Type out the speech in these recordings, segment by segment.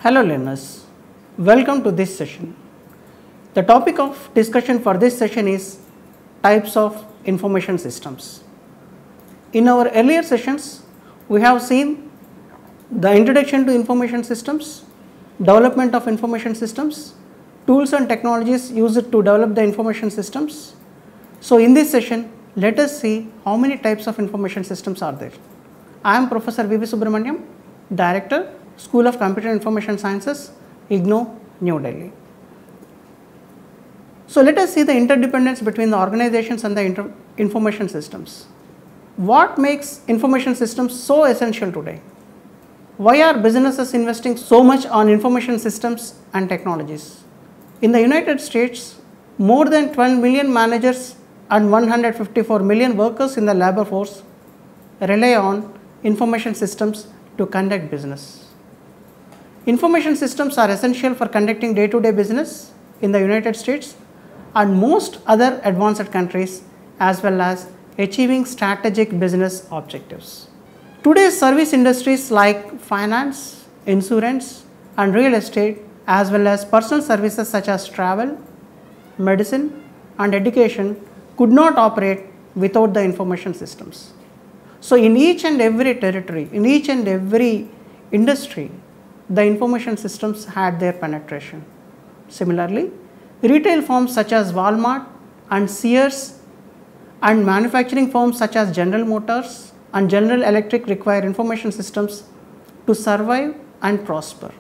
Hello learners, welcome to this session. The topic of discussion for this session is types of information systems. In our earlier sessions, we have seen the introduction to information systems, development of information systems, tools and technologies used to develop the information systems. So in this session, let us see how many types of information systems are there. I am Professor V.V. Subramaniam, Director, School of Computer Information Sciences, IGNOU, New Delhi. So let us see the interdependence between the organizations and the information systems. What makes information systems so essential today? Why are businesses investing so much on information systems and technologies? In the United States, more than 12 million managers and 154 million workers in the labor force rely on information systems to conduct business. Information systems are essential for conducting day-to-day business in the United States and most other advanced countries, as well as achieving strategic business objectives. Today's service industries like finance, insurance and real estate, as well as personal services such as travel, medicine and education could not operate without the information systems. So in each and every territory, in each and every industry, the information systems had their penetration. Similarly, retail firms such as Walmart and Sears and manufacturing firms such as General Motors and General Electric require information systems to survive and prosper.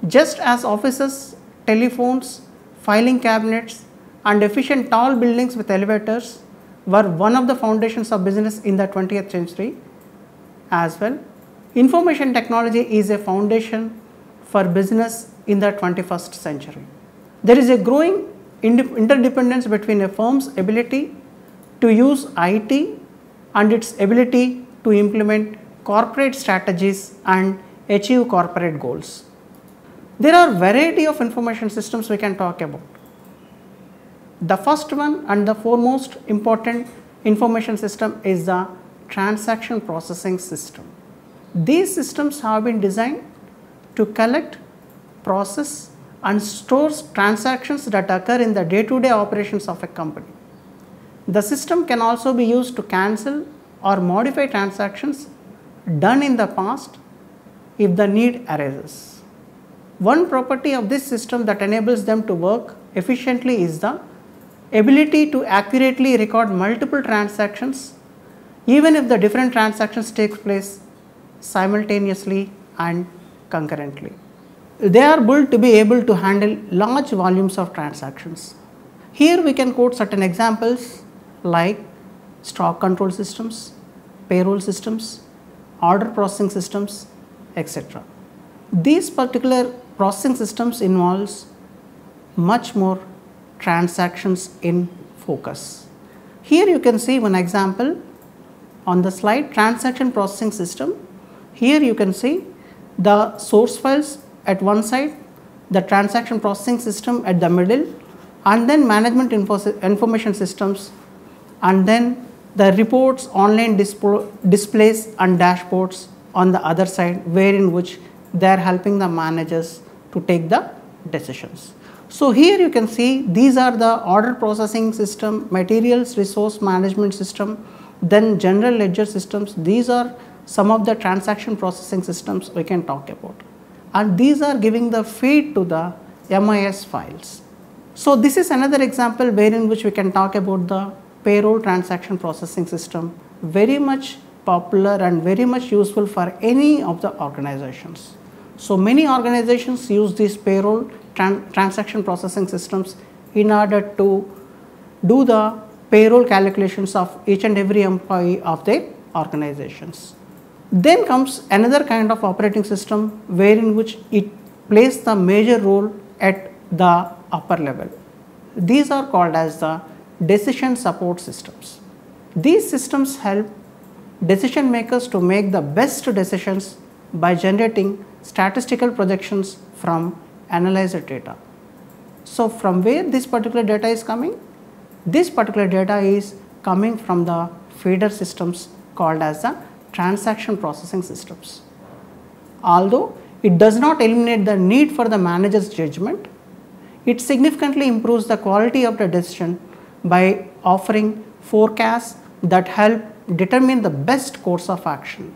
Just as offices, telephones, filing cabinets and efficient tall buildings with elevators were one of the foundations of business in the 20th century, as well, information technology is a foundation for business in the 21st century. There is a growing interdependence between a firm's ability to use IT and its ability to implement corporate strategies and achieve corporate goals. There are a variety of information systems we can talk about. The first one and the foremost important information system is the transaction processing system. These systems have been designed to collect, process and store transactions that occur in the day-to-day operations of a company. The system can also be used to cancel or modify transactions done in the past if the need arises. One property of this system that enables them to work efficiently is the ability to accurately record multiple transactions even if the different transactions take place simultaneously and concurrently. They are built to be able to handle large volumes of transactions. Here we can quote certain examples like stock control systems, payroll systems, order processing systems, etc. These particular processing systems involves much more transactions in focus. Here you can see one example on the slide, transaction processing system. Here you can see the source files at one side, the transaction processing system at the middle, and then management information systems, and then the reports, online displays and dashboards on the other side, wherein which they are helping the managers to take the decisions. So here you can see these are the order processing system, materials resource management system, then general ledger systems. These are some of the transaction processing systems we can talk about, and these are giving the feed to the MIS files. So this is another example wherein which we can talk about the payroll transaction processing system, very much popular and very much useful for any of the organizations. So many organizations use these payroll transaction processing systems in order to do the payroll calculations of each and every employee of their organizations. Then comes another kind of operating system wherein which it plays the major role at the upper level. These are called as the decision support systems. These systems help decision makers to make the best decisions by generating statistical projections from analyzed data. So from where this particular data is coming? This particular data is coming from the feeder systems called as the transaction processing systems. Although it does not eliminate the need for the manager's judgment. It significantly improves the quality of the decision by offering forecasts that help determine the best course of action.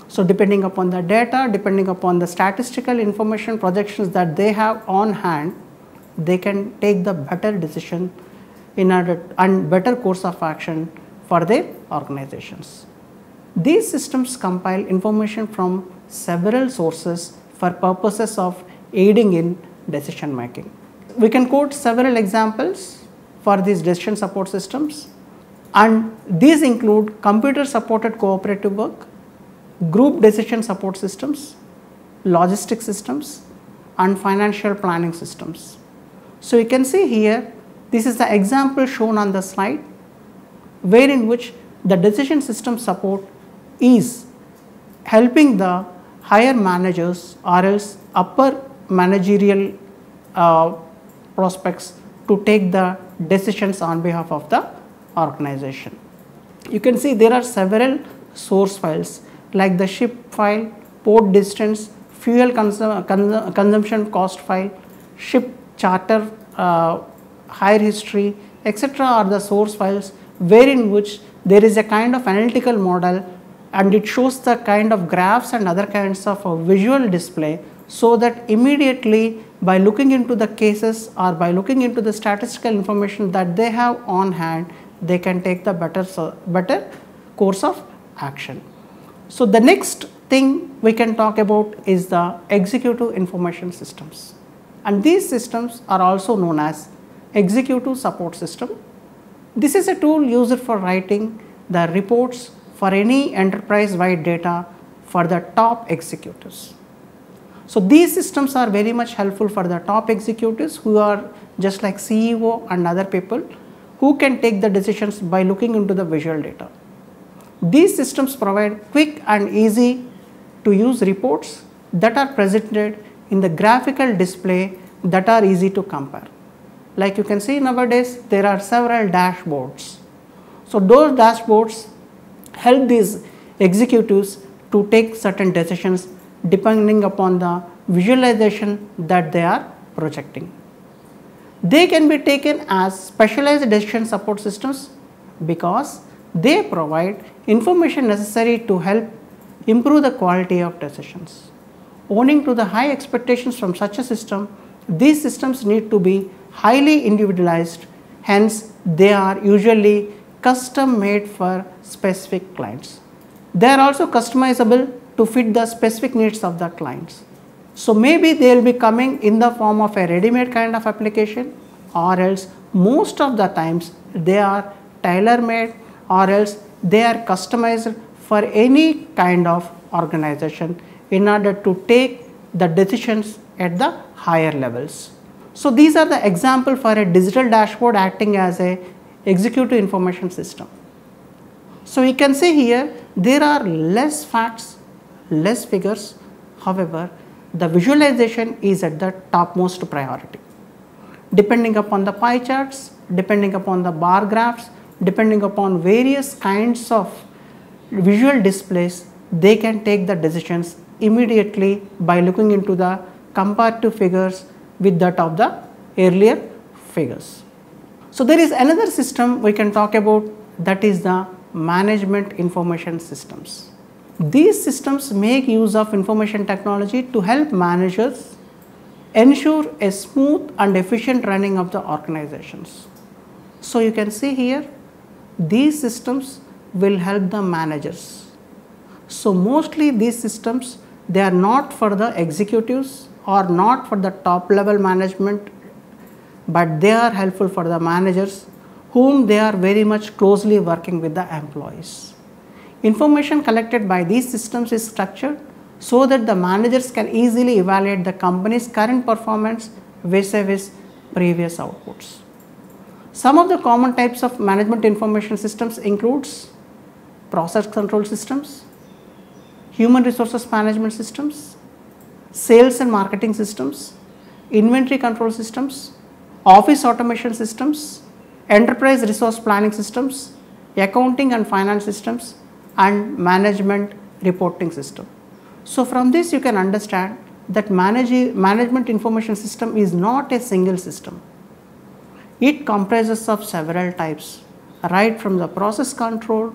So, depending upon the data, depending upon the statistical information projections that they have on hand, they can take the better decision and better course of action for their organizations. These systems compile information from several sources for purposes of aiding in decision making. We can quote several examples for these decision support systems, and these include computer supported cooperative work, group decision support systems, logistic systems, and financial planning systems. So, you can see here, this is the example shown on the slide, where in which the decision system support is helping the higher managers or else upper managerial prospects to take the decisions on behalf of the organization. You can see there are several source files like the ship file, port distance, fuel consumption cost file, ship charter hire history, etc. are the source files wherein which there is a kind of analytical model and it shows the kind of graphs and other kinds of visual display, so that immediately by looking into the cases or by looking into the statistical information that they have on hand, they can take the better course of action. So, the next thing we can talk about is the executive information systems, and these systems are also known as executive support system. This is a tool used for writing the reports for any enterprise wide data for the top executives. So, these systems are very much helpful for the top executives who are just like CEO and other people who can take the decisions by looking into the visual data. These systems provide quick and easy to use reports that are presented in the graphical display that are easy to compare. Like you can see nowadays, there are several dashboards. So, those dashboards help these executives to take certain decisions depending upon the visualization that they are projecting. They can be taken as specialized decision support systems because they provide information necessary to help improve the quality of decisions. Owing to the high expectations from such a system, these systems need to be highly individualized, hence they are usually custom made for specific clients. They are also customizable to fit the specific needs of the clients. So, maybe they will be coming in the form of a ready-made kind of application, or else most of the times they are tailor-made, or else they are customized for any kind of organization in order to take the decisions at the higher levels. So, these are the example for a digital dashboard acting as a executive information system. So, you can see here there are less facts, less figures, however, the visualization is at the topmost priority. Depending upon the pie charts, depending upon the bar graphs, depending upon various kinds of visual displays, they can take the decisions immediately by looking into the comparative figures with that of the earlier figures. So, there is another system we can talk about, that is the management information systems. These systems make use of information technology to help managers ensure a smooth and efficient running of the organizations. So, you can see here these systems will help the managers. So, mostly these systems, they are not for the executives or not for the top level management, but they are helpful for the managers whom they are very much closely working with the employees. Information collected by these systems is structured so that the managers can easily evaluate the company's current performance vis-a-vis previous outputs. Some of the common types of management information systems includes process control systems, human resources management systems, sales and marketing systems, inventory control systems, office automation systems, enterprise resource planning systems, accounting and finance systems, and management reporting system. So, from this you can understand that management information system is not a single system. It comprises of several types, right from the process control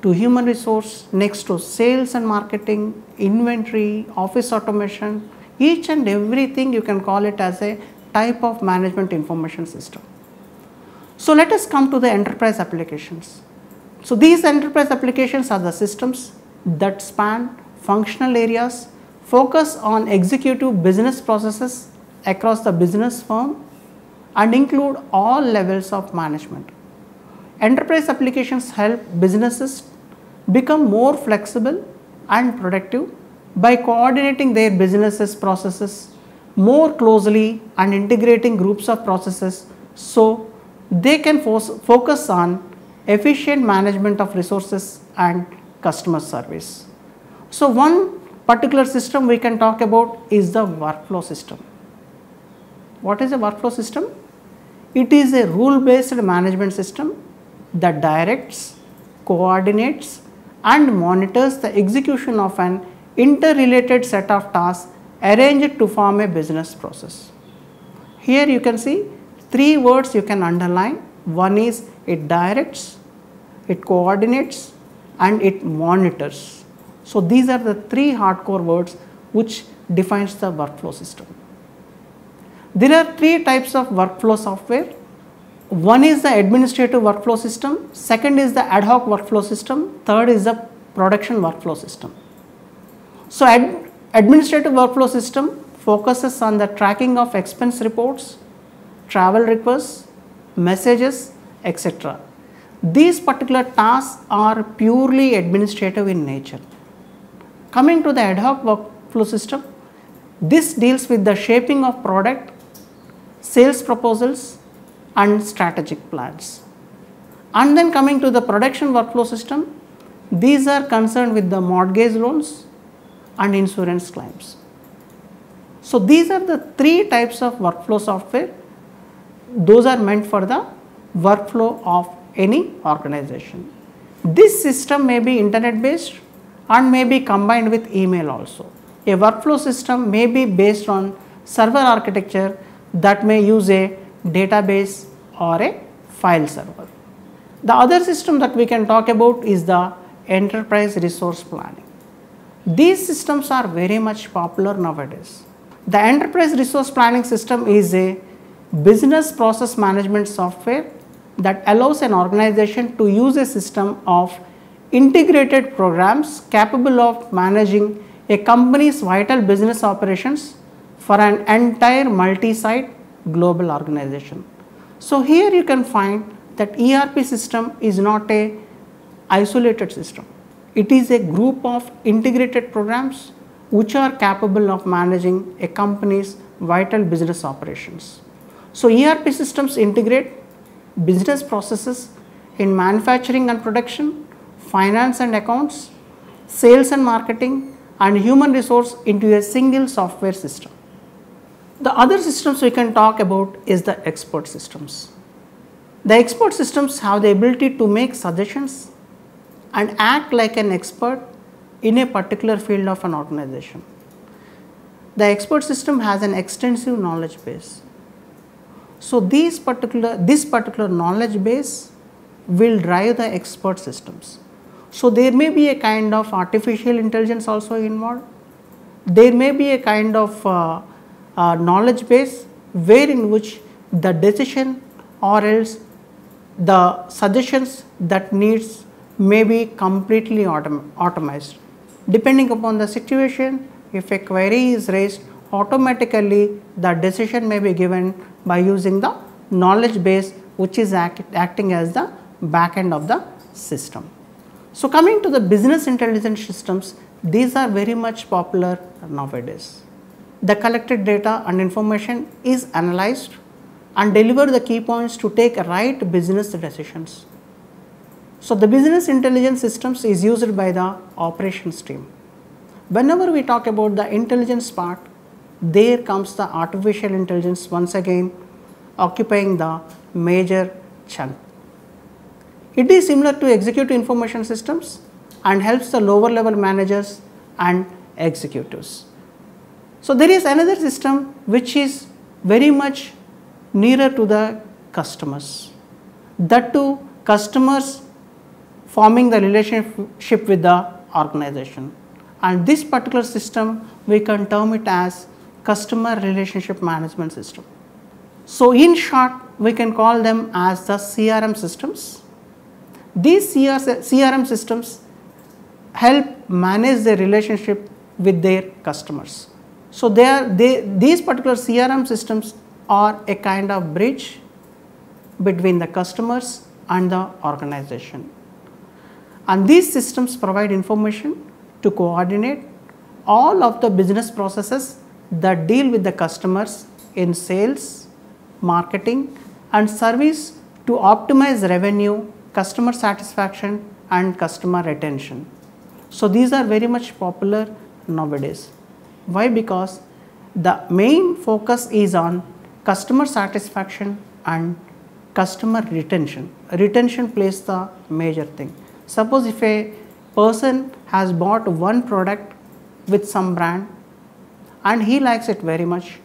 to human resource, next to sales and marketing, inventory, office automation, each and everything you can call it as a type of management information system. So let us come to the enterprise applications. So these enterprise applications are the systems that span functional areas, focus on executive business processes across the business firm and include all levels of management. Enterprise applications help businesses become more flexible and productive by coordinating their businesses processes more closely and integrating groups of processes so they can focus on efficient management of resources and customer service. So one particular system we can talk about is the workflow system. What is a workflow system? It is a rule-based management system that directs, coordinates and monitors the execution of an interrelated set of tasks arranged to form a business process. Here you can see three words you can underline. One is it directs, it coordinates and it monitors. So these are the three hardcore words which defines the workflow system. There are three types of workflow software. One is the administrative workflow system, second is the ad hoc workflow system, third is the production workflow system. So administrative workflow system focuses on the tracking of expense reports, travel requests, messages, etc. These particular tasks are purely administrative in nature. Coming to the ad hoc workflow system, this deals with the shaping of product, sales proposals and strategic plans. And then coming to the production workflow system, these are concerned with the mortgage loans and insurance claims. So these are the three types of workflow software. Those are meant for the workflow of any organization. This system may be internet based and may be combined with email also. A workflow system may be based on server architecture that may use a database or a file server. The other system that we can talk about is the enterprise resource planning. These systems are very much popular nowadays. The enterprise resource planning system is a business process management software that allows an organization to use a system of integrated programs capable of managing a company's vital business operations for an entire multi-site global organization. So here you can find that ERP system is not a isolated system. It is a group of integrated programs which are capable of managing a company's vital business operations. So ERP systems integrate business processes in manufacturing and production, finance and accounts, sales and marketing and human resource into a single software system. The other systems we can talk about is the expert systems. The expert systems have the ability to make suggestions and act like an expert in a particular field of an organization. The expert system has an extensive knowledge base. So this particular knowledge base will drive the expert systems. So there may be a kind of artificial intelligence also involved. There may be a kind of knowledge base wherein which the decision or else the suggestions that needs may be completely automized. Depending upon the situation, if a query is raised, automatically the decision may be given by using the knowledge base which is acting as the back end of the system. So coming to the business intelligence systems, these are very much popular nowadays. The collected data and information is analyzed and deliver the key points to take right business decisions. So the business intelligence systems is used by the operations team. Whenever we talk about the intelligence part, there comes the artificial intelligence once again occupying the major chunk. It is similar to executive information systems and helps the lower level managers and executives. So there is another system which is very much nearer to the customers. That too, customers forming the relationship with the organization, and this particular system we can term it as customer relationship management system. So in short, we can call them as the CRM systems. These CRM systems help manage their relationship with their customers. So these particular CRM systems are a kind of bridge between the customers and the organization. And these systems provide information to coordinate all of the business processes that deal with the customers in sales, marketing and service to optimize revenue, customer satisfaction and customer retention. So these are very much popular nowadays. Why? Because the main focus is on customer satisfaction and customer retention. Retention plays the major thing. Suppose if a person has bought one product with some brand and he likes it very much,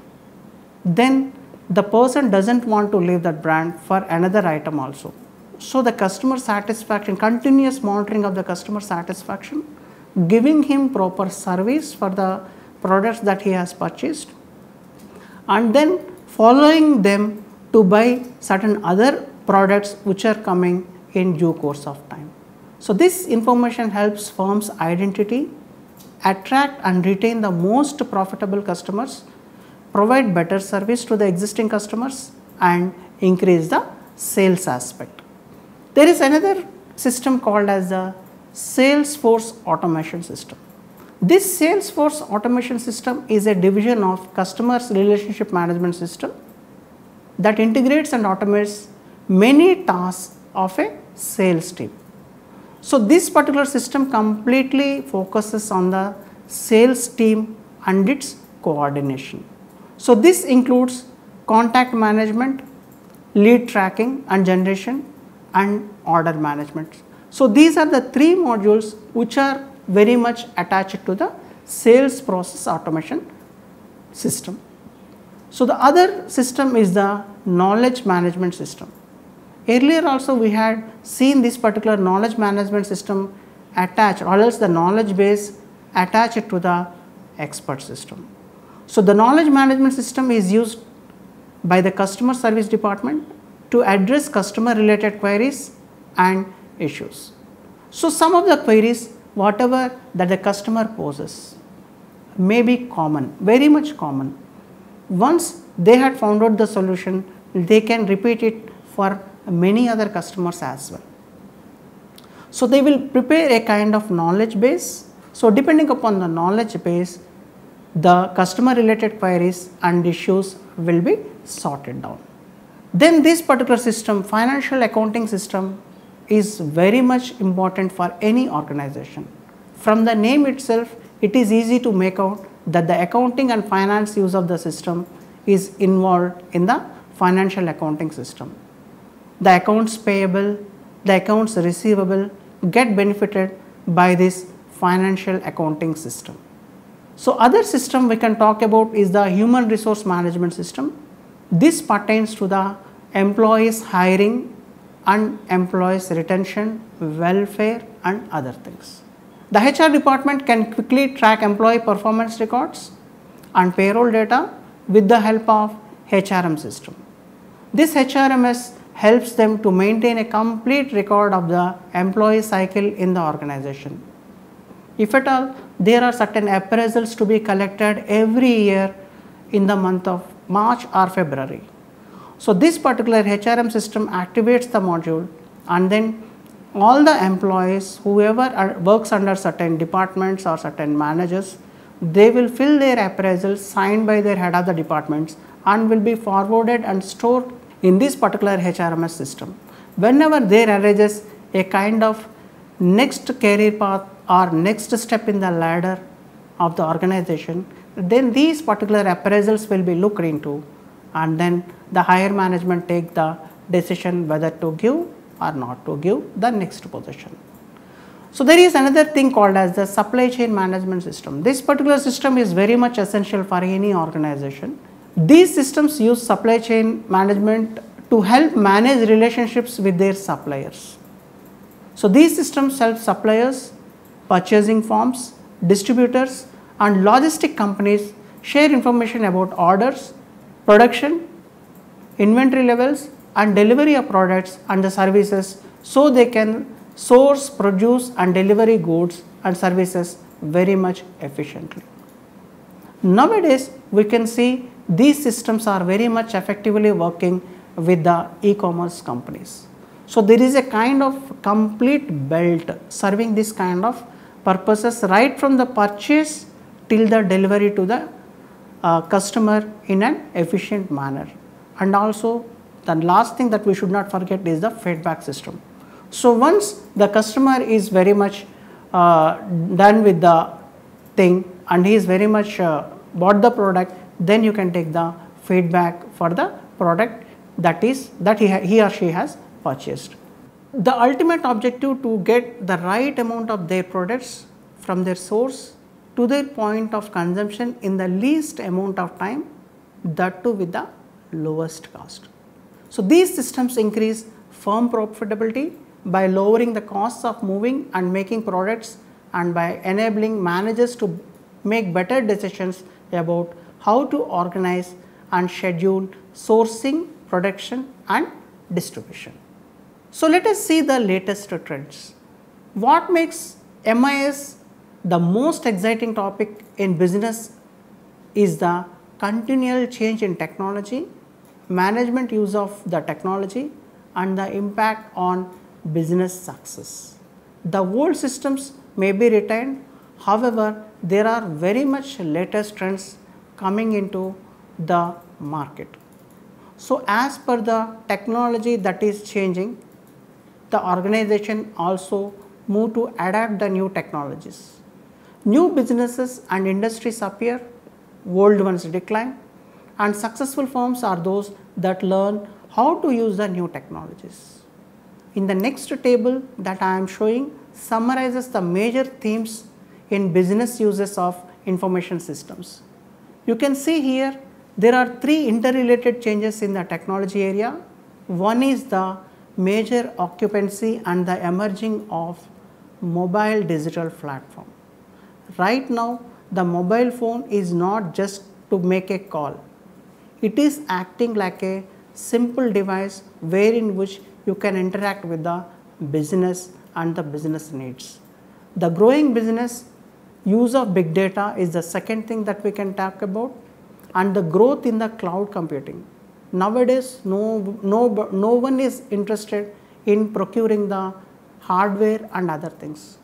then the person doesn't want to leave that brand for another item also. So the customer satisfaction, continuous monitoring of the customer satisfaction, giving him proper service for the products that he has purchased, and then following them to buy certain other products which are coming in due course of time. So this information helps firms identity, attract and retain the most profitable customers, provide better service to the existing customers and increase the sales aspect. There is another system called as the Salesforce automation system. This Salesforce automation system is a division of customers relationship management system that integrates and automates many tasks of a sales team. So this particular system completely focuses on the sales team and its coordination. So this includes contact management, lead tracking and generation and order management. So these are the three modules which are very much attached to the sales process automation system. So the other system is the knowledge management system. Earlier also we had seen this particular knowledge management system attached, or else the knowledge base attached to the expert system. So the knowledge management system is used by the customer service department to address customer related queries and issues. So some of the queries whatever that the customer poses may be common, very much common. Once they had found out the solution, they can repeat it for many other customers as well. So they will prepare a kind of knowledge base. So depending upon the knowledge base, the customer related queries and issues will be sorted down. Then this particular system, financial accounting system, is very much important for any organization. From the name itself, it is easy to make out that the accounting and finance use of the system is involved in the financial accounting system. The accounts payable, the accounts receivable get benefited by this financial accounting system. So other system we can talk about is the human resource management system. This pertains to the employees hiring and employees retention, welfare and other things. The HR department can quickly track employee performance records and payroll data with the help of HRM system. This HRMS helps them to maintain a complete record of the employee cycle in the organization. If at all there are certain appraisals to be collected every year in the month of March or February. So this particular HRM system activates the module, and then all the employees, whoever works under certain departments or certain managers, they will fill their appraisals signed by their head of the departments and will be forwarded and stored in this particular HRMS system. Whenever there arises a kind of next career path or next step in the ladder of the organization, then these particular appraisals will be looked into, and then the higher management take the decision whether to give or not to give the next position. So there is another thing called as the supply chain management system. This particular system is very much essential for any organization. These systems use supply chain management to help manage relationships with their suppliers. So these systems help suppliers, purchasing firms, distributors and logistic companies share information about orders, production, inventory levels and delivery of products and the services, so they can source, produce and deliver goods and services very much efficiently. Nowadays we can see these systems are very much effectively working with the e-commerce companies. So there is a kind of complete belt serving this kind of purposes right from the purchase till the delivery to the customer in an efficient manner. And also the last thing that we should not forget is the feedback system. So once the customer is very much done with the thing and he is very much bought the product, then you can take the feedback for the product that he or she has purchased. The ultimate objective to get the right amount of their products from their source to their point of consumption in the least amount of time, that too with the lowest cost. So these systems increase firm profitability by lowering the costs of moving and making products and by enabling managers to make better decisions about how to organize and schedule sourcing, production and distribution. So let us see the latest trends. What makes MIS the most exciting topic in business is the continual change in technology, management use of the technology and the impact on business success. The old systems may be retained, however, there are very much latest trends coming into the market. So as per the technology that is changing, the organization also move to adapt the new technologies. New businesses and industries appear, old ones decline, and successful firms are those that learn how to use the new technologies. In the next table that I am showing summarizes the major themes in business uses of information systems. You can see here there are three interrelated changes in the technology area. One is the major occupancy and the emerging of mobile digital platform. Right now the mobile phone is not just to make a call. It is acting like a simple device wherein which you can interact with the business and the business needs. The growing business use of big data is the second thing that we can talk about, and the growth in the cloud computing. Nowadays no one is interested in procuring the hardware and other things.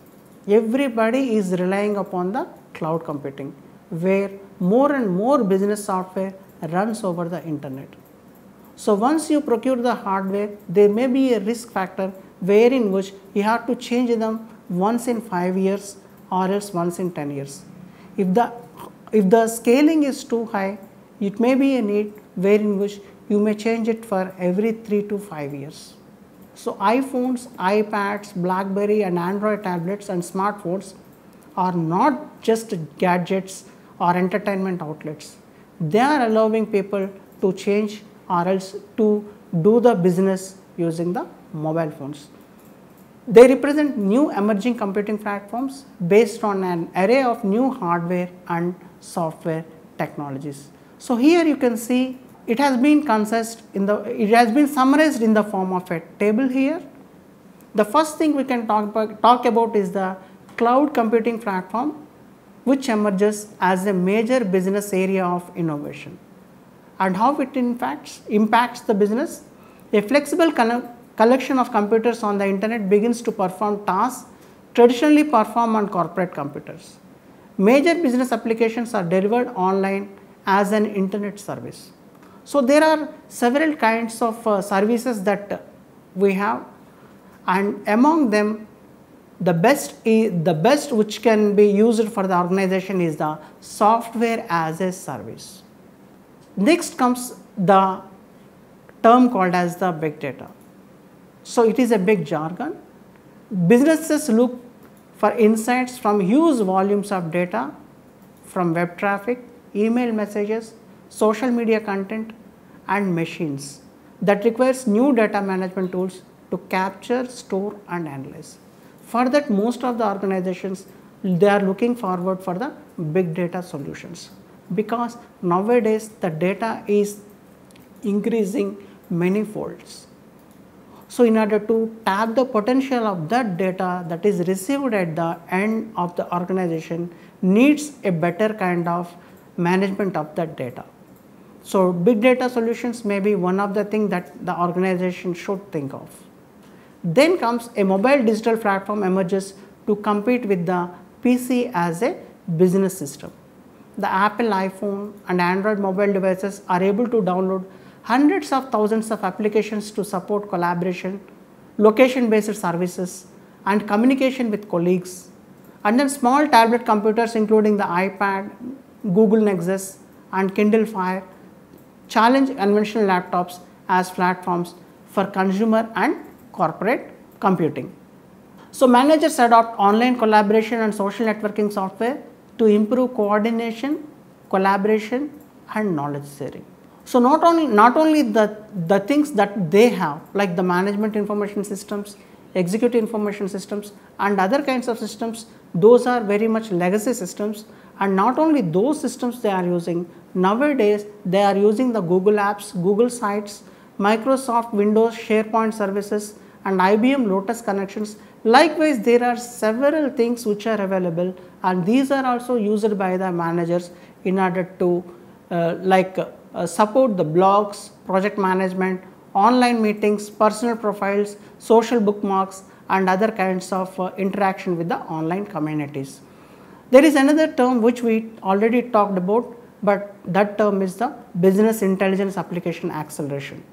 Everybody is relying upon the cloud computing, where more and more business software runs over the internet. So once you procure the hardware, there may be a risk factor wherein which you have to change them once in 5 years or else once in 10 years. If the scaling is too high, it may be a need wherein which you may change it for every 3 to 5 years. So iPhones, iPads, BlackBerry and Android tablets and smartphones are not just gadgets or entertainment outlets. They are allowing people to change or else to do the business using the mobile phones. They represent new emerging computing platforms based on an array of new hardware and software technologies. So here you can see it has been summarized in the form of a table here. The first thing we can talk about is the cloud computing platform, which emerges as a major business area of innovation. And how it impacts the business? A flexible collection of computers on the internet begins to perform tasks traditionally performed on corporate computers. Major business applications are delivered online as an internet service. So there are several kinds of services that we have, and among them the best which can be used for the organization is the software as a service. Next comes the term called as the big data. So it is a big jargon. Businesses look for insights from huge volumes of data from web traffic, email messages, social media content and machines that requires new data management tools to capture, store and analyze. For that, most of the organizations, they are looking forward for the big data solutions, because nowadays the data is increasing many folds. So, in order to tap the potential of that data that is received at the end of the organization needs a better kind of management of that data. So, big data solutions may be one of the things that the organization should think of. Then comes a mobile digital platform emerges to compete with the PC as a business system. The Apple iPhone and Android mobile devices are able to download hundreds of thousands of applications to support collaboration, location-based services and communication with colleagues. And then small tablet computers including the iPad, Google Nexus and Kindle Fire challenge conventional laptops as platforms for consumer and corporate computing. So, managers adopt online collaboration and social networking software to improve coordination, collaboration and knowledge sharing. So, not only the things that they have like the management information systems, executive information systems and other kinds of systems, those are very much legacy systems, and not only those systems they are using, nowadays they are using the Google Apps, Google Sites, Microsoft Windows SharePoint services and IBM Lotus connections. Likewise, there are several things which are available, and these are also used by the managers in order to support the blogs, project management, online meetings, personal profiles, social bookmarks and other kinds of interaction with the online communities. There is another term which we already talked about, but that term is the business intelligence application acceleration.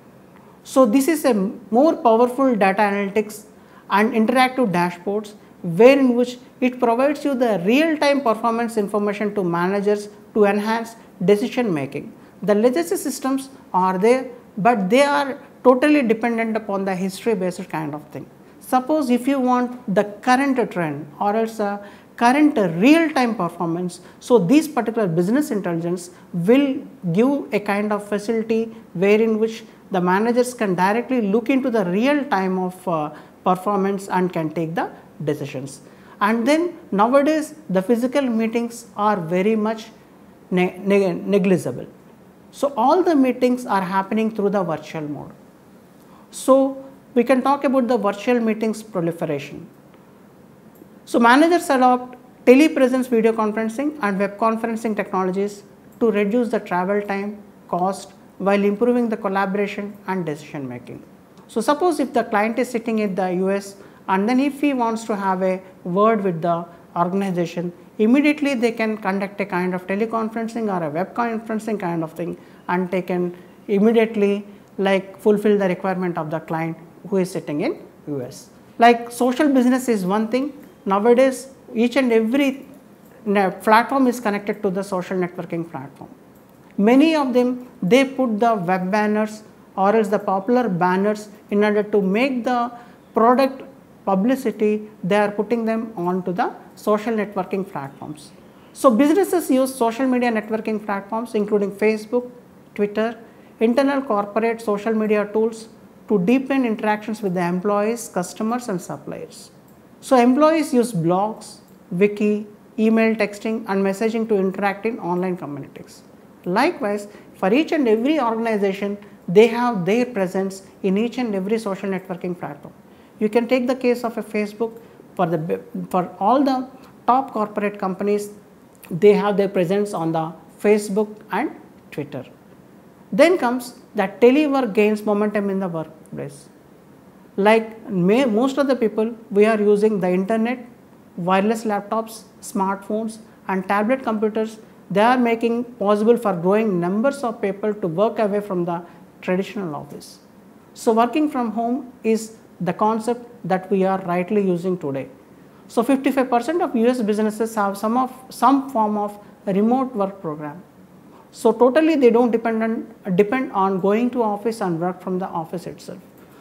So, this is a more powerful data analytics and interactive dashboards wherein which it provides you the real-time performance information to managers to enhance decision making. The legacy systems are there, but they are totally dependent upon the history based kind of thing. Suppose if you want the current trend or else a current real-time performance, so this particular business intelligence will give a kind of facility wherein which the managers can directly look into the real time of performance and can take the decisions. And then nowadays the physical meetings are very much negligible. So, all the meetings are happening through the virtual mode. So, we can talk about the virtual meetings proliferation. So, managers adopt telepresence video conferencing and web conferencing technologies to reduce the travel time, cost while improving the collaboration and decision making. So, suppose if the client is sitting in the US and then if he wants to have a word with the organization, immediately they can conduct a kind of teleconferencing or a web conferencing kind of thing, and they can immediately fulfill the requirement of the client who is sitting in US. Like social business is one thing. Nowadays each and every platform is connected to the social networking platform. Many of them, they put the web banners or else the popular banners in order to make the product publicity, they are putting them onto the social networking platforms. So, businesses use social media networking platforms including Facebook, Twitter, internal corporate social media tools to deepen interactions with the employees, customers and suppliers. So, employees use blogs, wiki, email, texting and messaging to interact in online communities. Likewise, for each and every organization, they have their presence in each and every social networking platform. You can take the case of a Facebook. For all the top corporate companies, they have their presence on the Facebook and Twitter. Then comes that telework gains momentum in the workplace. Like most of the people, we are using the internet, wireless laptops, smartphones and tablet computers. They are making possible for growing numbers of people to work away from the traditional office. So, working from home is the concept that we are rightly using today. So, 55% of US businesses have some form of remote work program. So, totally they do not depend on going to office and work from the office itself.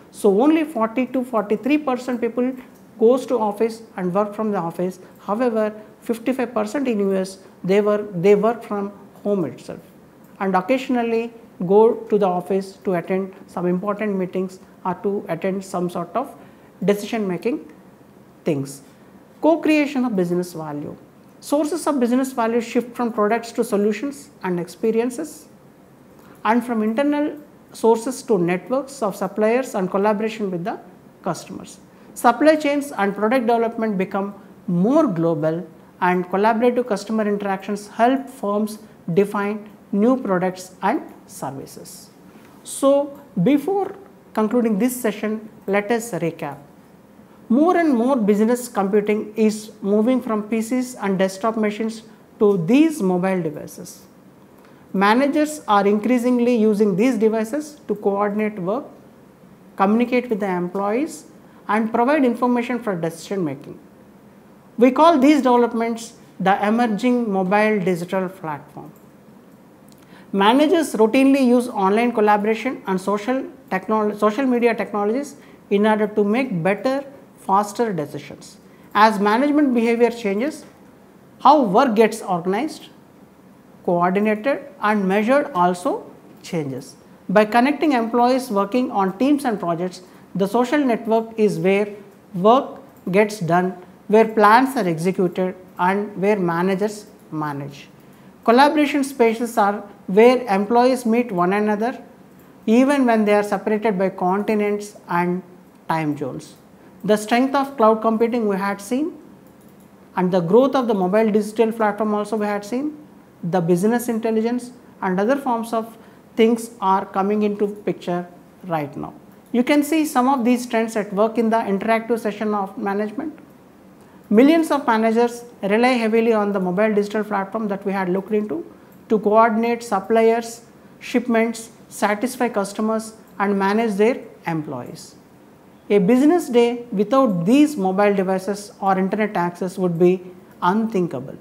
So, only 40 to 43% people goes to office and work from the office. However, 55% in US they work from home itself and occasionally go to the office to attend some important meetings or to attend some sort of decision making things. Co-creation of business value. Sources of business value shift from products to solutions and experiences, and from internal sources to networks of suppliers and collaboration with the customers. Supply chains and product development become more global, and collaborative customer interactions help firms define new products and services. So, before concluding this session, let us recap. More and more business computing is moving from PCs and desktop machines to these mobile devices. Managers are increasingly using these devices to coordinate work, communicate with the employees, and provide information for decision making. We call these developments the emerging mobile digital platform. Managers routinely use online collaboration and social media technologies in order to make better, faster decisions. As management behavior changes, how work gets organized, coordinated and measured also changes. By connecting employees working on teams and projects, the social network is where work gets done, where plans are executed and where managers manage. Collaboration spaces are where employees meet one another even when they are separated by continents and time zones. The strength of cloud computing we had seen, and the growth of the mobile digital platform also we had seen. The business intelligence and other forms of things are coming into picture right now. You can see some of these trends at work in the interactive session of management. Millions of managers rely heavily on the mobile digital platform that we had looked into to coordinate suppliers, shipments, satisfy customers and manage their employees. A business day without these mobile devices or internet access would be unthinkable.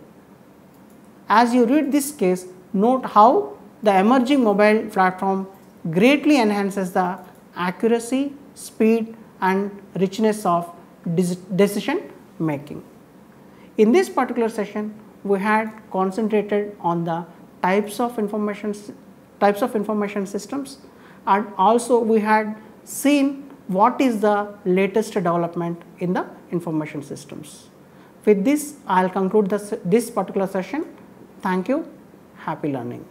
As you read this case, note how the emerging mobile platform greatly enhances the accuracy, speed and richness of decision making. In this particular session, we had concentrated on the types of information systems, and also we had seen what is the latest development in the information systems. With this, I will conclude this particular session. Thank you. Happy learning.